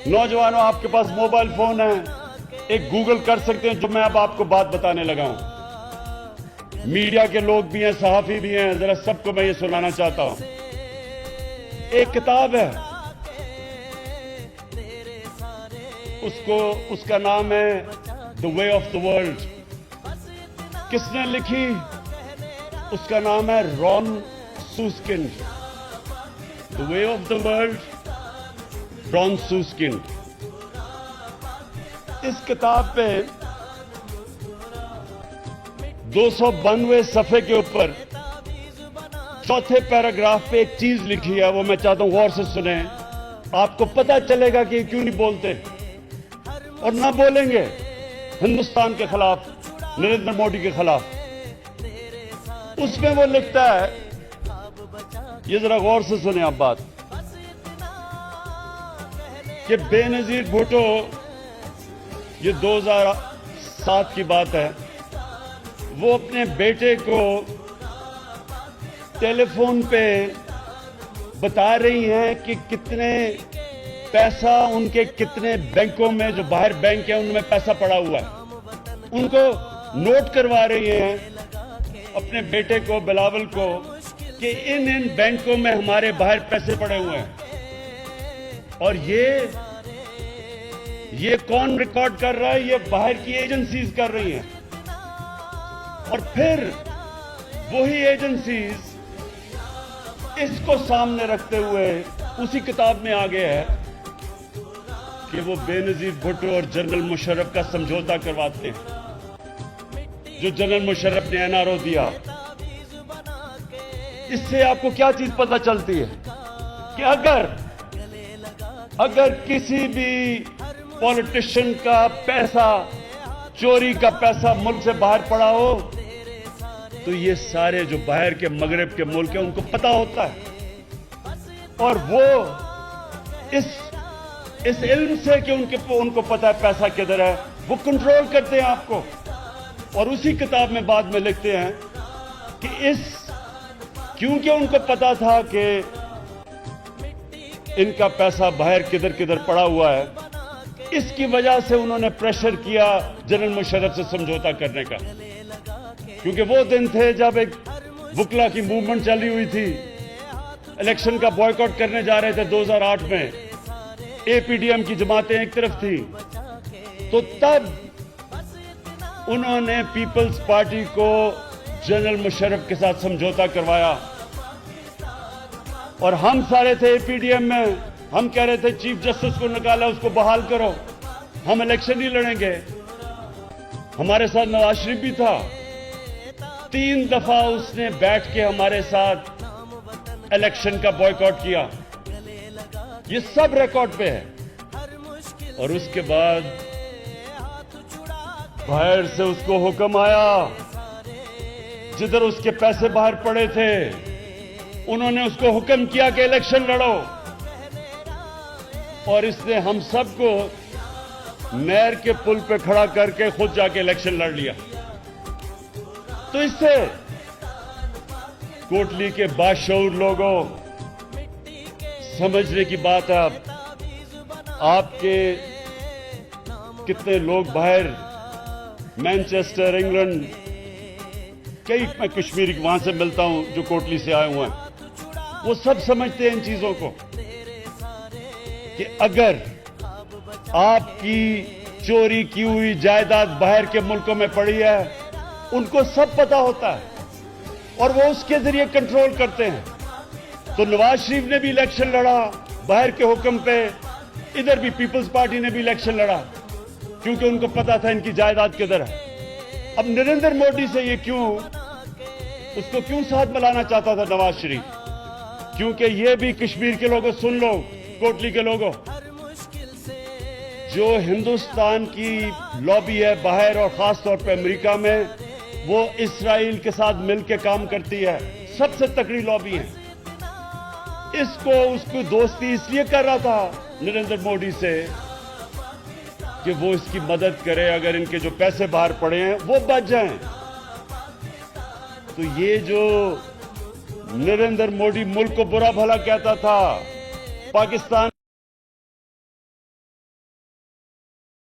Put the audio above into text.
नौजवानों, आपके पास mobile phone है, एक गूगल कर सकते हैं जो मैं अब आपको बात बताने लगा हूं। मीडिया के लोग भी हैं, सहाफी भी हैं, जरा सबको मैं ये सुनाना चाहता हूं। एक किताब है, उसका नाम है the way of the world. किसने लिखी? उसका नाम है Ron Suskind. The way of the world, Ron Suskind. इस किताब पे 292 सफे के ऊपर चौथे पैराग्राफ पे एक चीज लिखी है, वो मैं चाहता हूं गौर से सुने। आपको पता चलेगा कि क्यों नहीं बोलते और ना बोलेंगे हिंदुस्तान के खिलाफ, नरेंद्र मोदी के खिलाफ। उसमें वो लिखता है, ये जरा गौर से सुने आप बात, कि बेनजीर भुट्टो, ये 2007 की बात है, वो अपने बेटे को टेलीफोन पे बता रही हैं कि कितने पैसा उनके कितने बैंकों में, जो बाहर बैंक है उनमें पैसा पड़ा हुआ है। उनको नोट करवा रही हैं अपने बेटे को, बिलावल को, कि इन बैंकों में हमारे बाहर पैसे पड़े हुए हैं। और ये कौन रिकॉर्ड कर रहा है? ये बाहर की एजेंसीज कर रही हैं। और फिर वही एजेंसीज इसको सामने रखते हुए उसी किताब में आगे है कि वो बेनजीर भुट्टो और जनरल मुशर्रफ का समझौता करवाते हैं, जो जनरल मुशर्रफ ने एनआरओ दिया। इससे आपको क्या चीज पता चलती है कि अगर किसी भी पॉलिटिशियन का पैसा, चोरी का पैसा मुल्क से बाहर पड़ा हो, तो ये सारे जो बाहर के मगरब के मुल्क हैं उनको पता होता है। और वो इस इल्म से कि उनको पता है पैसा किधर है, वो कंट्रोल करते हैं आपको। और उसी किताब में बाद में लिखते हैं कि क्योंकि उनको पता था कि इनका पैसा बाहर किधर किधर पड़ा हुआ है, इसकी वजह से उन्होंने प्रेशर किया जनरल मुशर्रफ से समझौता करने का। क्योंकि वो दिन थे जब एक वुकला की मूवमेंट चली हुई थी, इलेक्शन का बॉयकॉट करने जा रहे थे 2008 में, एपीडीएम की जमातें एक तरफ थी। तो तब उन्होंने पीपल्स पार्टी को जनरल मुशर्रफ के साथ समझौता करवाया। और हम सारे थे एपीडीएम में, हम कह रहे थे चीफ जस्टिस को निकाला, उसको बहाल करो, हम इलेक्शन नहीं लड़ेंगे। हमारे साथ नवाज शरीफ भी था, 3 दफा उसने बैठ के हमारे साथ इलेक्शन का बॉयकॉट किया। ये सब रिकॉर्ड पे है। और उसके बाद बाहर से उसको हुक्म आया, जिधर उसके पैसे बाहर पड़े थे उन्होंने उसको हुक्म किया कि इलेक्शन लड़ो। और इसने हम सबको नहर के पुल पे खड़ा करके खुद जाके इलेक्शन लड़ लिया। तो इससे कोटली के बाशऊर लोगों, समझने की बात है। आपके कितने लोग बाहर मैनचेस्टर, इंग्लैंड, कई, मैं कश्मीर वहां से मिलता हूं जो कोटली से आए हुए हैं, वो सब समझते हैं इन चीजों को कि अगर आपकी चोरी की हुई जायदाद बाहर के मुल्कों में पड़ी है, उनको सब पता होता है और वो उसके जरिए कंट्रोल करते हैं। तो नवाज शरीफ ने भी इलेक्शन लड़ा बाहर के हुक्म पे, इधर भी पीपल्स पार्टी ने भी इलेक्शन लड़ा, क्योंकि उनको पता था इनकी जायदाद किधर है। अब नरेंद्र मोदी से ये उसको क्यों साथ मिलाना चाहता था नवाज शरीफ? क्योंकि ये भी कश्मीर के लोगों, सुन लो कोटली के लोगों, जो हिंदुस्तान की लॉबी है बाहर और खास तौर पे अमेरिका में, वो इस्राइल के साथ मिलकर काम करती है, सबसे तकड़ी लॉबी है। उसको दोस्ती इसलिए कर रहा था नरेंद्र मोदी से कि वो इसकी मदद करे, अगर इनके जो पैसे बाहर पड़े हैं वो बच जाएं। तो ये जो नरेंद्र मोदी मुल्क को बुरा भला कहता था, पाकिस्तान